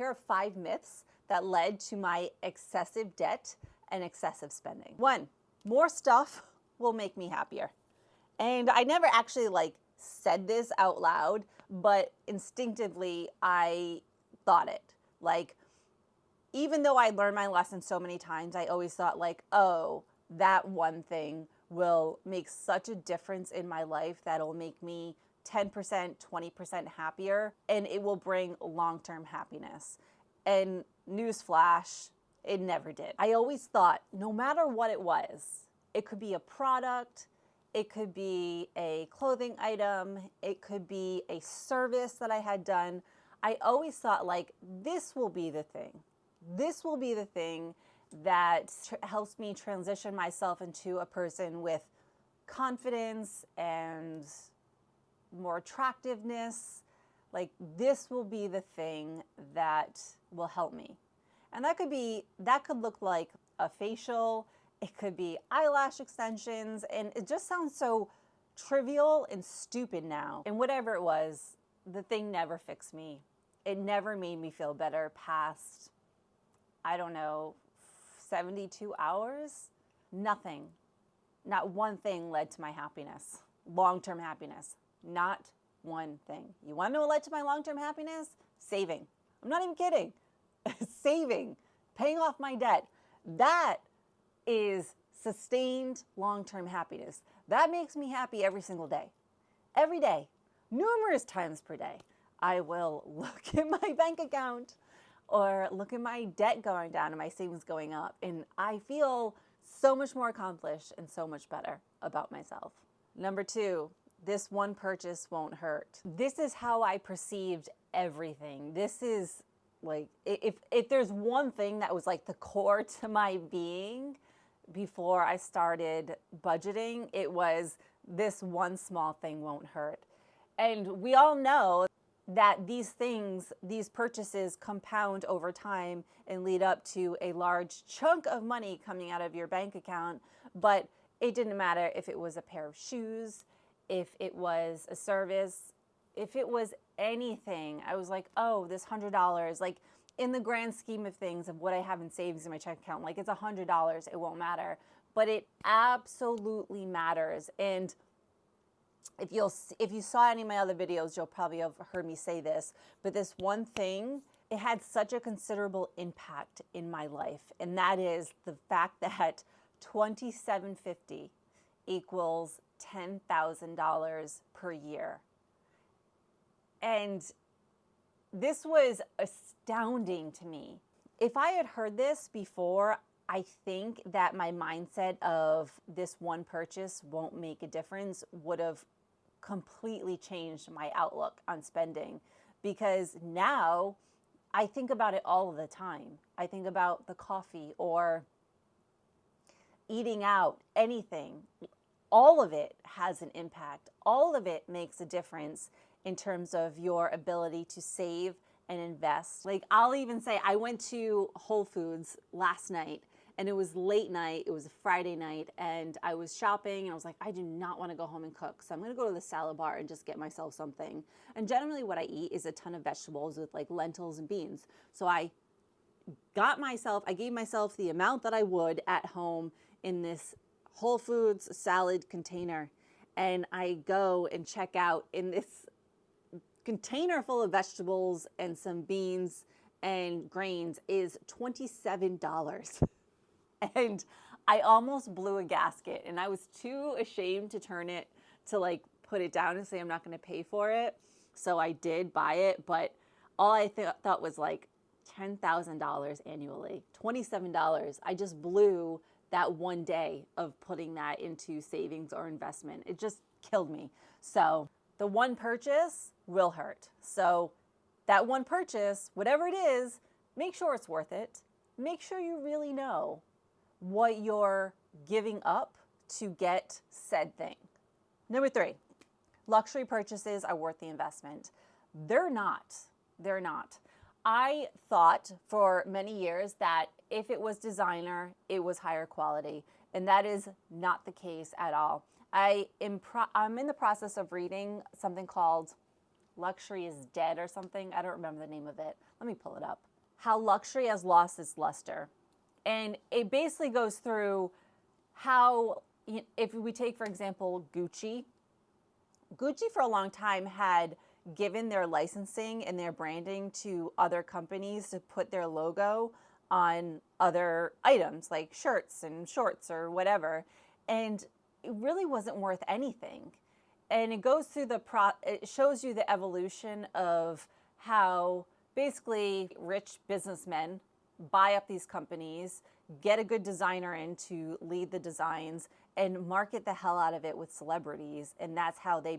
Here are 5 myths that led to my excessive debt and excessive spending. 1, more stuff will make me happier. And I never actually said this out loud, but instinctively I thought it. Even though I learned my lesson so many times, I always thought oh, that one thing will make such a difference in my life that it'll make me 10%, 20% happier, and it will bring long-term happiness. And newsflash, it never did. I always thought, no matter what it was, it could be a product, it could be a clothing item, it could be a service that I had done. I always thought this will be the thing. This will be the thing that helps me transition myself into a person with confidence and more attractiveness. This will be the thing that will help me. And that could look like a facial, it could be eyelash extensions, and it just sounds so trivial and stupid now. And whatever it was, the thing never fixed me. It never made me feel better past, 72 hours. Nothing. Not one thing led to my happiness, long-term happiness. Not one thing. You want to know what led to my long-term happiness? Saving. I'm not even kidding. Saving. Paying off my debt. That is sustained long-term happiness. That makes me happy every single day. Every day. Numerous times per day. I will look at my bank account or look at my debt going down and my savings going up, and I feel so much more accomplished and so much better about myself. Number 2, this one purchase won't hurt. This is how I perceived everything. This is if there's one thing that was the core to my being before I started budgeting, it was this one small thing won't hurt. And we all know that these purchases compound over time and lead up to a large chunk of money coming out of your bank account. But it didn't matter if it was a pair of shoes, if it was a service, if it was anything. I was oh, this $100, in the grand scheme of things of what I have in savings in my check account, it's $100, it won't matter. But it absolutely matters. And if you saw any of my other videos, you'll probably have heard me say this, but this one thing, it had such a considerable impact in my life. And that is the fact that $2,750 equals $10,000 per year. And this was astounding to me. If I had heard this before, I think that my mindset of this one purchase won't make a difference would have completely changed my outlook on spending, because now I think about it all the time. I think about the coffee or eating out, anything. All of it has an impact. All of it makes a difference in terms of your ability to save and invest. I'll even say I went to Whole Foods last night, and it was late night, it was a Friday night, and I was shopping, and I was I do not want to go home and cook, so I'm going to go to the salad bar and just get myself something. And generally what I eat is a ton of vegetables with lentils and beans. So I gave myself the amount that I would at home in this Whole Foods salad container, and I go and check out in this container full of vegetables and some beans and grains is $27. And I almost blew a gasket, and I was too ashamed to turn it to put it down and say I'm not going to pay for it. So I did buy it, but all I thought was $10,000 annually, $27. I just blew that one day of putting that into savings or investment. It just killed me. So the one purchase will hurt. So that one purchase, whatever it is, make sure it's worth it. Make sure you really know what you're giving up to get said thing. Number 3, luxury purchases are worth the investment. They're not. They're not. I thought for many years that if it was designer, it was higher quality, and that is not the case at all. I'm in the process of reading something called Luxury is Dead or something. I don't remember the name of it. Let me pull it up. how luxury has lost its luster. And it basically goes through how, if we take, for example, Gucci for a long time had given their licensing and their branding to other companies to put their logo on other items like shirts and shorts or whatever. And it really wasn't worth anything. And it goes through it shows you the evolution of how basically rich businessmen buy up these companies, get a good designer in to lead the designs, and market the hell out of it with celebrities. And that's how they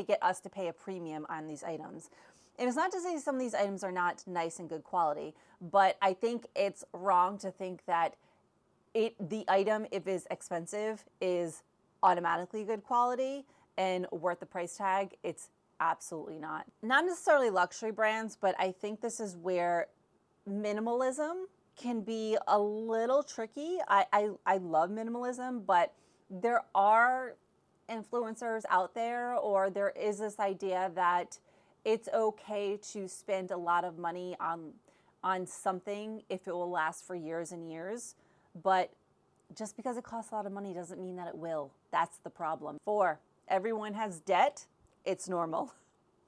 get us to pay a premium on these items. And it's not to say some of these items are not nice and good quality, but I think it's wrong to think that the item, if it's expensive, is automatically good quality and worth the price tag. It's absolutely not. Not necessarily luxury brands, but I think this is where minimalism can be a little tricky. I love minimalism, but there are influencers out there, or there is this idea that it's okay to spend a lot of money on something if it will last for years and years. But just because it costs a lot of money doesn't mean that it will. That's the problem. 4, everyone has debt. It's normal.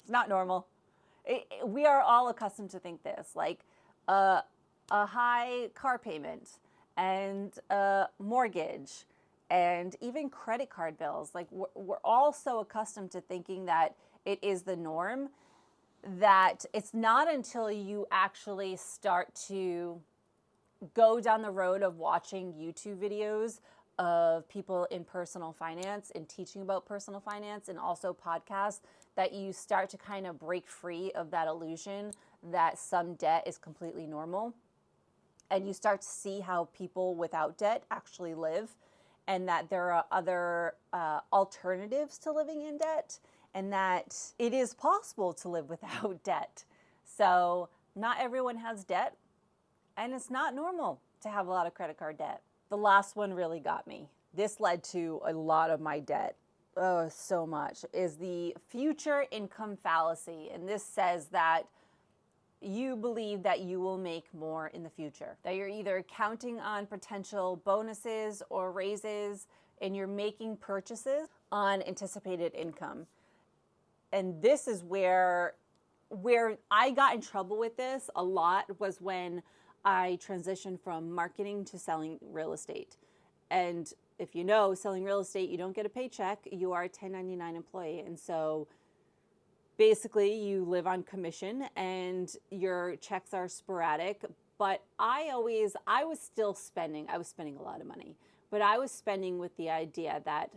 It's not normal. We are all accustomed to think this, like a high car payment and a mortgage and even credit card bills. Like we're all so accustomed to thinking that it is the norm, that it's not until you actually start to go down the road of watching YouTube videos of people in personal finance and teaching about personal finance, and also podcasts, that you start to kind of break free of that illusion that some debt is completely normal. And you start to see how people without debt actually live, and that there are other alternatives to living in debt, and that it is possible to live without debt. So not everyone has debt, and it's not normal to have a lot of credit card debt. The last one really got me. This led to a lot of my debt. Oh, so much. Is the future income fallacy. And this says that you believe that you will make more in the future, that you're either counting on potential bonuses or raises, and you're making purchases on anticipated income. And this is where I got in trouble with this a lot, was when I transitioned from marketing to selling real estate. And if you know, selling real estate, you don't get a paycheck. You are a 1099 employee. And so basically you live on commission and your checks are sporadic. But I was still spending. I was spending a lot of money, but I was spending with the idea that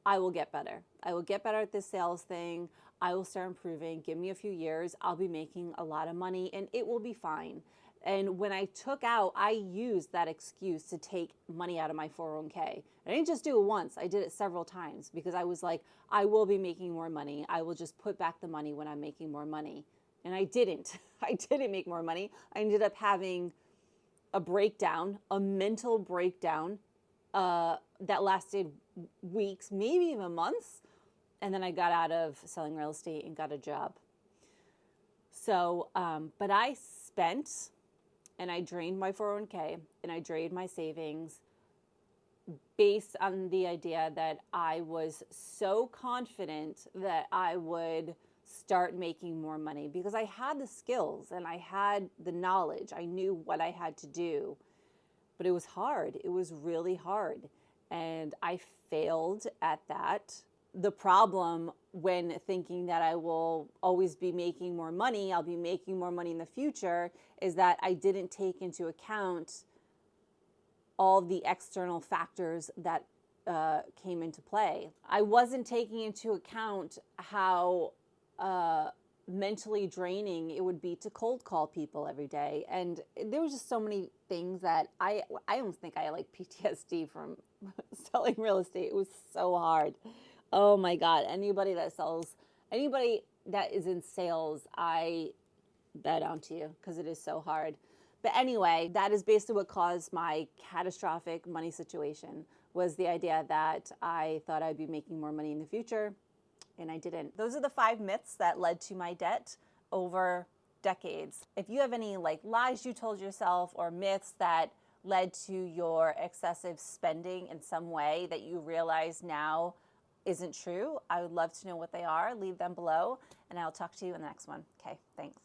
I will get better. I will get better at this sales thing. I will start improving. Give me a few years. I'll be making a lot of money and it will be fine. And when I used that excuse to take money out of my 401k. I didn't just do it once. I did it several times because I was like, I will be making more money. I will just put back the money when I'm making more money. And I didn't. I didn't make more money. I ended up having a breakdown, a mental breakdown that lasted weeks, maybe even months. And then I got out of selling real estate and got a job. So, but I spent, and I drained my 401k and I drained my savings based on the idea that I was so confident that I would start making more money because I had the skills and I had the knowledge. I knew what I had to do, but it was hard. It was really hard. And I failed at that. The problem when thinking that I will always be making more money, I'll be making more money in the future, is that I didn't take into account all the external factors that came into play. I wasn't taking into account how mentally draining it would be to cold call people every day. And there was just so many things that I almost think I had like PTSD from selling real estate. It was so hard. Oh my God, anybody that is in sales, I bet onto you because it is so hard. But anyway, that is basically what caused my catastrophic money situation, was the idea that I thought I'd be making more money in the future and I didn't. Those are the 5 myths that led to my debt over decades. If you have any like lies you told yourself or myths that led to your excessive spending in some way that you realize now isn't true, I would love to know what they are. Leave them below, and I'll talk to you in the next one. Okay, thanks.